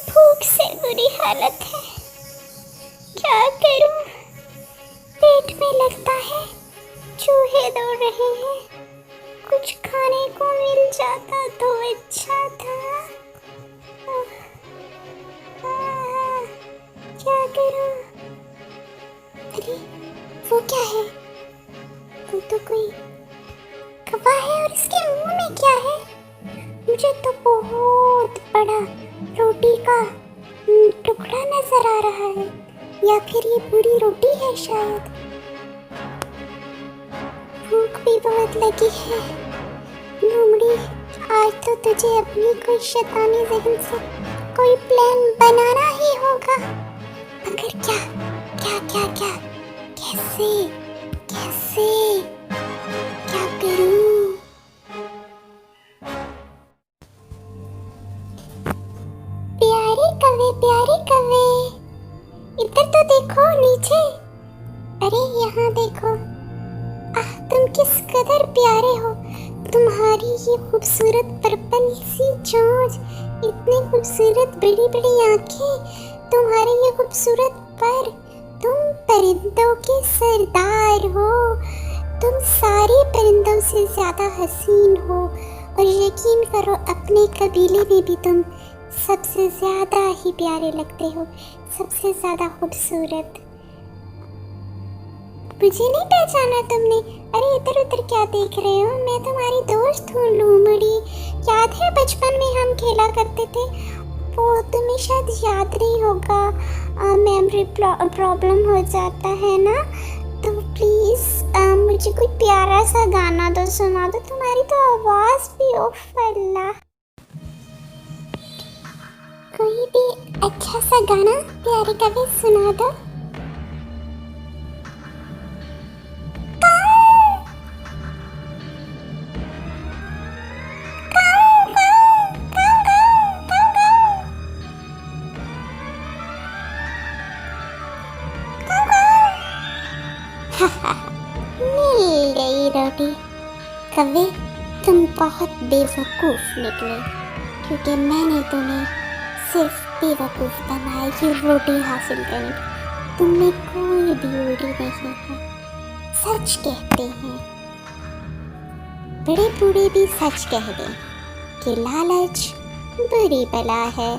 भूख से बुरी हालत है, क्या करूं? पेट में लगता है चूहे दौड़ रहे हैं, कुछ खाने को मिल जाता तो अच्छा था। क्या करूं? अरे वो क्या है? वो तो कोई कौवा है और इसके मुंह में क्या है? मुझे तो बहुत बड़ा रोटी का टुकड़ा नजर आ रहा है, या फिर ये पूरी रोटी है शायद। भूख भी बहुत लगी है। लोमड़ी, आज तो तुझे अपनी कोई शैतानी ज़हन से कोई प्लान बनाना ही होगा। मगर क्या क्या क्या क्या कैसे कैसे क्या करूं? प्यारे कौवे, इधर तो देखो नीचे। अरे यहाँ देखो, तुम किस कदर प्यारे हो। तुम्हारी ये खूबसूरत पर्पल सी चोंच, इतनी खूबसूरत बड़ी बड़ी आंखें, तुम्हारे ये खूबसूरत पर, तुम परिंदों के सरदार हो। तुम सारे परिंदों से ज़्यादा हसीन हो, और यकीन करो अपने कबीले में भी तुम सबसे ज़्यादा ही प्यारे लगते हो, सबसे ज़्यादा खूबसूरत। मुझे नहीं पहचाना तुमने? अरे इधर उधर क्या देख रहे हो? मैं तुम्हारी दोस्त हूँ लोमड़ी। याद है बचपन में हम खेला करते थे? वो तुम्हें शायद याद नहीं होगा, मेमोरी प्रॉब्लम हो जाता है ना। तो प्लीज़ मुझे कोई प्यारा सा गाना दो, सुना दो। तुम्हारी तो आवाज़ भी ओफ अल्लाह। कोई भी अच्छा सा गाना प्यारे कवि सुना दो। मिल गई रोटी। कवि, तुम बहुत बेवकूफ़ निकले, क्योंकि मैंने तुम्हें सिर्फ बेवकूफ़ बनाया कि रोटी हासिल करें। तुमने कोई ब्यूटी नहीं है। सच कहते हैं, बड़े बूढ़े भी सच कह दें कि लालच बुरी बला है।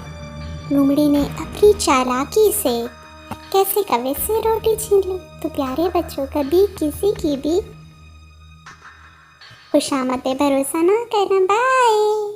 लोमड़ी ने अपनी चालाकी से कैसे कौवे से रोटी छीन ली। तो प्यारे बच्चों, कभी किसी की भी खुशामद पे भरोसा ना करना। बाय।